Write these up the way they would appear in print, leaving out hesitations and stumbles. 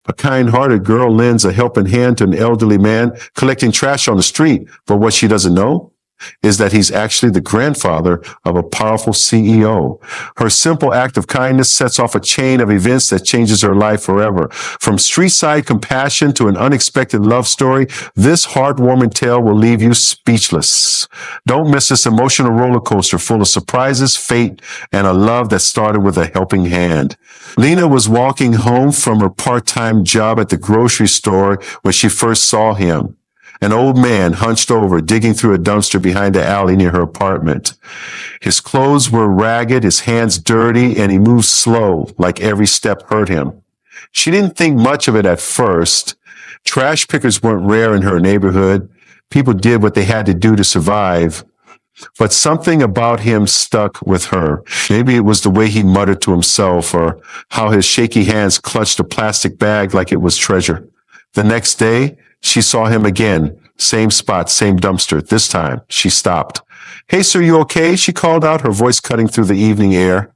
A kind-hearted girl lends a helping hand to an elderly man collecting trash on the street. But what she doesn't know is that he's actually the grandfather of a powerful CEO. Her simple act of kindness sets off a chain of events that changes her life forever. From street-side compassion to an unexpected love story, this heartwarming tale will leave you speechless. Don't miss this emotional roller coaster full of surprises, fate, and a love that started with a helping hand. Lena was walking home from her part-time job at the grocery store when she first saw him. An old man hunched over, digging through a dumpster behind the alley near her apartment. His clothes were ragged, his hands dirty, and he moved slow, like every step hurt him. She didn't think much of it at first. Trash pickers weren't rare in her neighborhood. People did what they had to do to survive. But something about him stuck with her. Maybe it was the way he muttered to himself, or how his shaky hands clutched a plastic bag like it was treasure. The next day, she saw him again. Same spot, same dumpster. This time, she stopped. "Hey, sir, you okay?" she called out, her voice cutting through the evening air.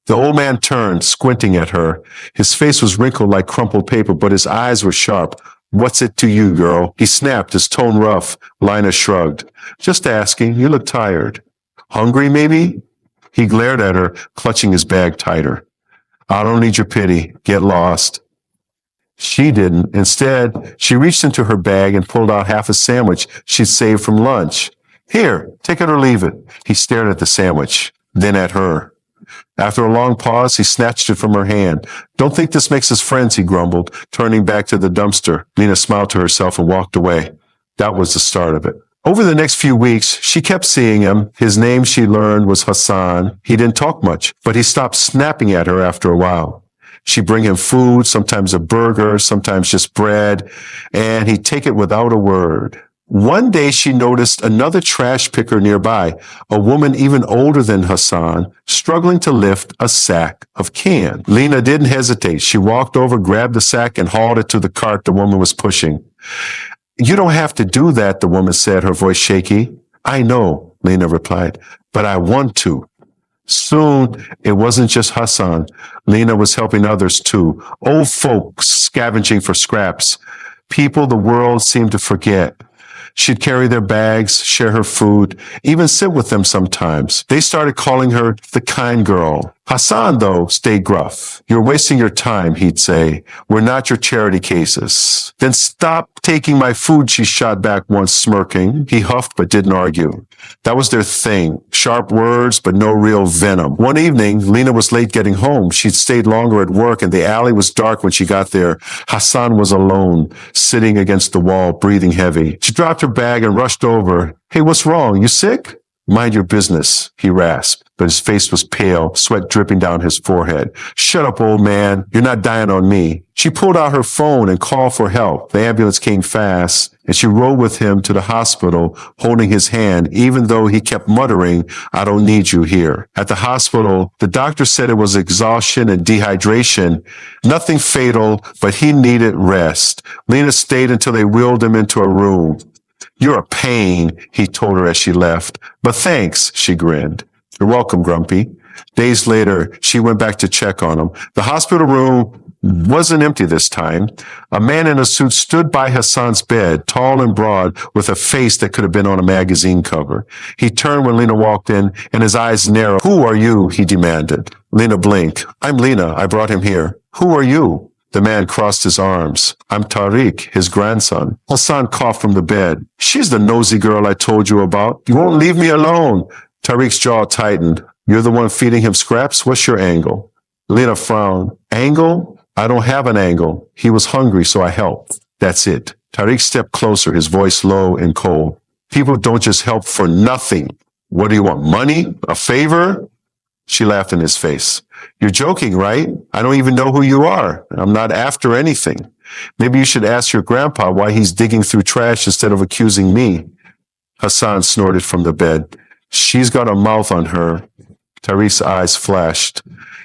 The old man turned, squinting at her. His face was wrinkled like crumpled paper, but his eyes were sharp. "What's it to you, girl?" he snapped, his tone rough. Lina shrugged. "Just asking. You look tired." "Hungry, maybe?" He glared at her, clutching his bag tighter. "I don't need your pity. Get lost." She didn't. Instead, she reached into her bag and pulled out half a sandwich she'd saved from lunch. "Here, take it or leave it." He stared at the sandwich, then at her. After a long pause, he snatched it from her hand. "Don't think this makes us friends," he grumbled, turning back to the dumpster. Lena smiled to herself and walked away. That was the start of it. Over the next few weeks, she kept seeing him. His name, she learned, was Hassan. He didn't talk much, but he stopped snapping at her after a while. She'd bring him food, sometimes a burger, sometimes just bread, and he'd take it without a word. One day she noticed another trash picker nearby, a woman even older than Hassan, struggling to lift a sack of cans. Lena didn't hesitate. She walked over, grabbed the sack, and hauled it to the cart the woman was pushing. "You don't have to do that," the woman said, her voice shaky. "I know," Lena replied, "but I want to." Soon, it wasn't just Hassan. Lena was helping others too. Old folks scavenging for scraps. People the world seemed to forget. She'd carry their bags, share her food, even sit with them sometimes. They started calling her the kind girl. Hassan, though, stayed gruff. "You're wasting your time," he'd say. "We're not your charity cases." "Then stop taking my food," she shot back once, smirking. He huffed but didn't argue. That was their thing. Sharp words, but no real venom. One evening, Lena was late getting home. She'd stayed longer at work, and the alley was dark when she got there. Hassan was alone, sitting against the wall, breathing heavy. She dropped her bag and rushed over. "Hey, what's wrong? You sick?" "Mind your business," he rasped, but his face was pale, sweat dripping down his forehead. "Shut up, old man. You're not dying on me." She pulled out her phone and called for help. The ambulance came fast, and she rode with him to the hospital, holding his hand, even though he kept muttering, "I don't need you here." At the hospital, the doctor said it was exhaustion and dehydration. Nothing fatal, but he needed rest. Lena stayed until they wheeled him into a room. "You're a pain," he told her as she left. "But thanks," she grinned. "You're welcome, Grumpy." Days later, she went back to check on him. The hospital room wasn't empty this time. A man in a suit stood by Hassan's bed, tall and broad, with a face that could have been on a magazine cover. He turned when Lena walked in, and his eyes narrowed. "Who are you?" he demanded. Lena blinked. "I'm Lena. I brought him here." "Who are you?" The man crossed his arms. "I'm Tariq, his grandson." Hassan coughed from the bed. "She's the nosy girl I told you about. You won't leave me alone." Tariq's jaw tightened. "You're the one feeding him scraps? What's your angle?" Lena frowned. "Angle? I don't have an angle. He was hungry, so I helped. That's it." Tariq stepped closer, his voice low and cold. "People don't just help for nothing. What do you want, money? A favor?" She laughed in his face. "You're joking, right? I don't even know who you are. I'm not after anything. Maybe you should ask your grandpa why he's digging through trash instead of accusing me." Hassan snorted from the bed. "She's got a mouth on her." Tariq's eyes flashed.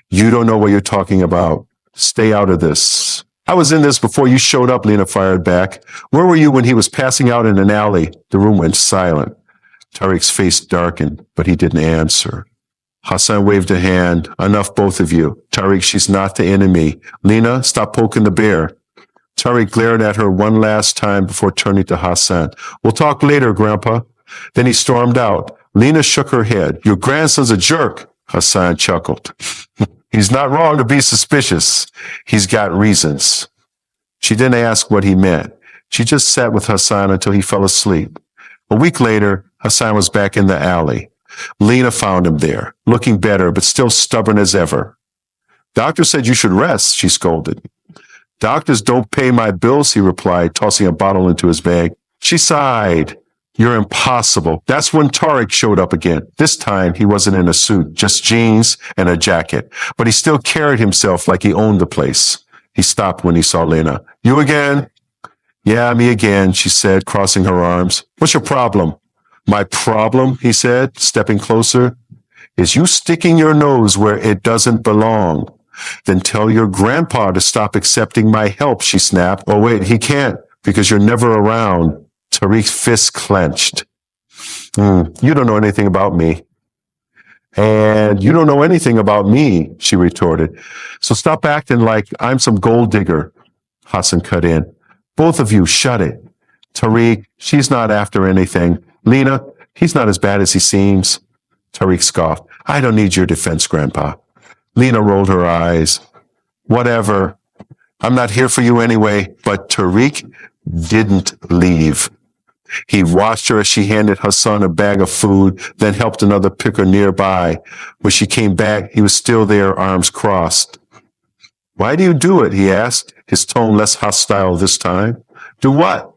"You don't know what you're talking about. Stay out of this." "I was in this before you showed up," Lena fired back. "Where were you when he was passing out in an alley?" The room went silent. Tariq's face darkened, but he didn't answer. Hassan waved a hand. "Enough, both of you. Tariq, she's not the enemy. Lena, stop poking the bear." Tariq glared at her one last time before turning to Hassan. We'll talk later, Grandpa. Then he stormed out. Lena shook her head. Your grandson's a jerk, Hassan chuckled. He's not wrong to be suspicious. He's got reasons. She didn't ask what he meant. She just sat with Hassan until he fell asleep. A week later, Hassan was back in the alley. Lena found him there, looking better, but still stubborn as ever. Doctor said you should rest, she scolded. Doctors don't pay my bills, he replied, tossing a bottle into his bag. She sighed. You're impossible. That's when Tariq showed up again. This time, he wasn't in a suit, just jeans and a jacket. But he still carried himself like he owned the place. He stopped when he saw Lena. You again? Yeah, me again, she said, crossing her arms. What's your problem? My problem, he said, stepping closer, is you sticking your nose where it doesn't belong. Then tell your grandpa to stop accepting my help, she snapped. Oh, wait, he can't because you're never around. Tariq's fist clenched. You don't know anything about me. And you don't know anything about me, she retorted. So stop acting like I'm some gold digger. Hassan cut in. Both of you, shut it. Tariq, she's not after anything. Lena, he's not as bad as he seems. Tariq scoffed. I don't need your defense, Grandpa. Lena rolled her eyes. Whatever. I'm not here for you anyway. But Tariq didn't leave. He watched her as she handed Hassan a bag of food, then helped another picker nearby. When she came back, he was still there, arms crossed. Why do you do it? He asked, his tone less hostile this time. Do what?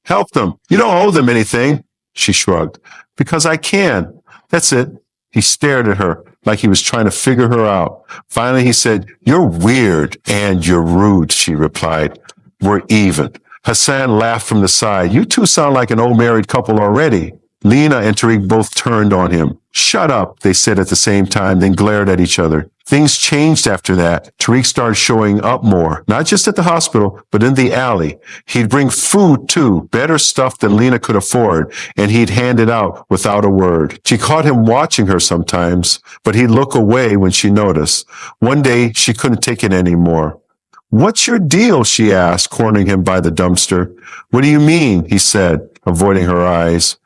Help them. You don't owe them anything. She shrugged. Because I can. That's it. He stared at her like he was trying to figure her out. Finally, he said, You're weird and you're rude, she replied. We're even. Hassan laughed from the side. You two sound like an old married couple already. Lena and Tariq both turned on him. Shut up, they said at the same time, then glared at each other. Things changed after that. Tariq started showing up more, not just at the hospital, but in the alley. He'd bring food too, better stuff than Lena could afford, and he'd hand it out without a word. She caught him watching her sometimes, but he'd look away when she noticed. One day, she couldn't take it anymore. What's your deal? She asked, cornering him by the dumpster. What do you mean? He said, avoiding her eyes.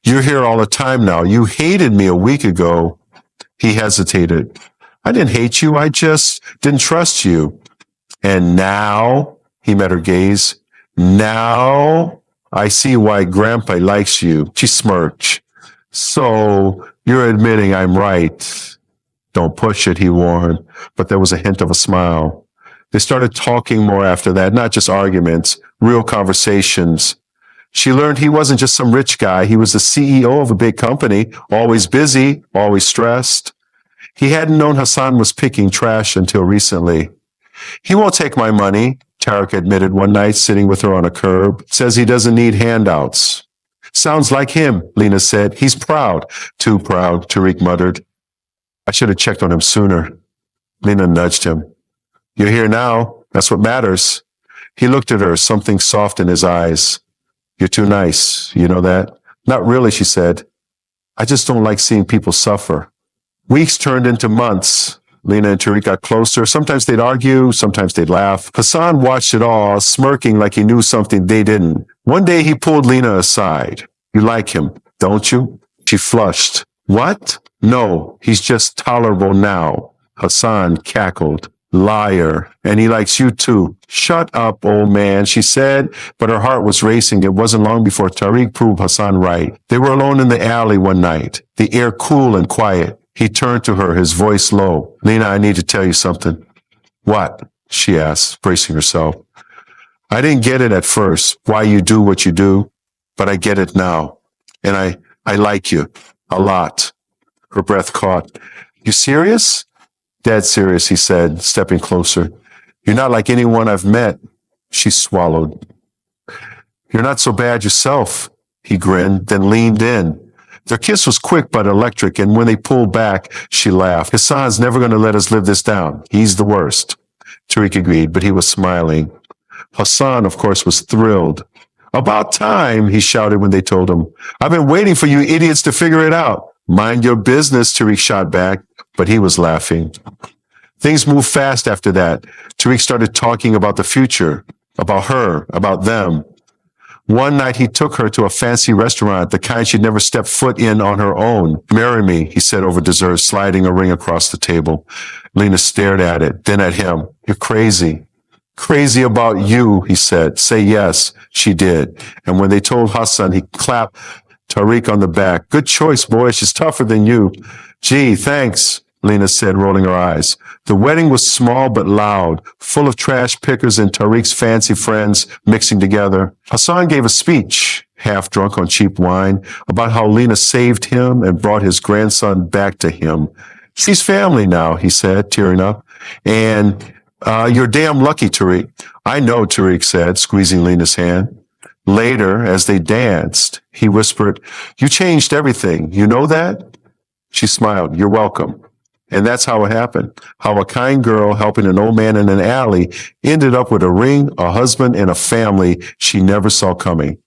You're here all the time now. You hated me a week ago. He hesitated. I didn't hate you. I just didn't trust you. And now, he met her gaze. Now I see why Grandpa likes you. She smirked. So you're admitting I'm right. Don't push it, he warned. But there was a hint of a smile. They started talking more after that, not just arguments, real conversations. She learned he wasn't just some rich guy. He was the CEO of a big company, always busy, always stressed. He hadn't known Hassan was picking trash until recently. He won't take my money, Tariq admitted one night, sitting with her on a curb. Says he doesn't need handouts. Sounds like him, Lena said. He's proud. Too proud, Tariq muttered. I should have checked on him sooner. Lena nudged him. You're here now. That's what matters. He looked at her, something soft in his eyes. You're too nice. You know that? Not really, she said. I just don't like seeing people suffer. Weeks turned into months. Lena and Tariq got closer. Sometimes they'd argue. Sometimes they'd laugh. Hassan watched it all, smirking like he knew something they didn't. One day he pulled Lena aside. You like him, don't you? She flushed. What? No, he's just tolerable now. Hassan cackled. Liar. And he likes you too. Shut up, old man, she said, but her heart was racing. It wasn't long before Tariq proved Hassan right. They were alone in the alley one night, the air cool and quiet. He turned to her, his voice low. Lena, I need to tell you something. What? She asked, bracing herself. I didn't get it at first, why you do what you do, but I get it now. And I like you a lot. Her breath caught. You serious? Dead serious, he said, stepping closer. You're not like anyone I've met. She swallowed. You're not so bad yourself, he grinned, then leaned in. Their kiss was quick but electric, and when they pulled back, she laughed. Hassan's never going to let us live this down. He's the worst. Tariq agreed, but he was smiling. Hassan, of course, was thrilled. About time, he shouted when they told him. I've been waiting for you idiots to figure it out. Mind your business, Tariq shot back, but he was laughing. Things moved fast after that. Tariq started talking about the future. about her, about them. One night he took her to a fancy restaurant, the kind she'd never stepped foot in on her own. Marry me, he said over dessert, sliding a ring across the table. Lena stared at it, then at him. You're crazy. Crazy about you, he said. Say yes. She did. And when they told Hassan, he clapped Tariq on the back. Good choice, boy. She's tougher than you. Gee, thanks, Lena said, rolling her eyes. The wedding was small but loud, full of trash pickers and Tariq's fancy friends mixing together. Hassan gave a speech, half drunk on cheap wine, about how Lena saved him and brought his grandson back to him. She's family now, he said, tearing up. And you're damn lucky, Tariq. I know, Tariq said, squeezing Lena's hand. Later, as they danced, he whispered, you changed everything. You know that? She smiled. You're welcome. And that's how it happened. How a kind girl helping an old man in an alley ended up with a ring, a husband, and a family she never saw coming.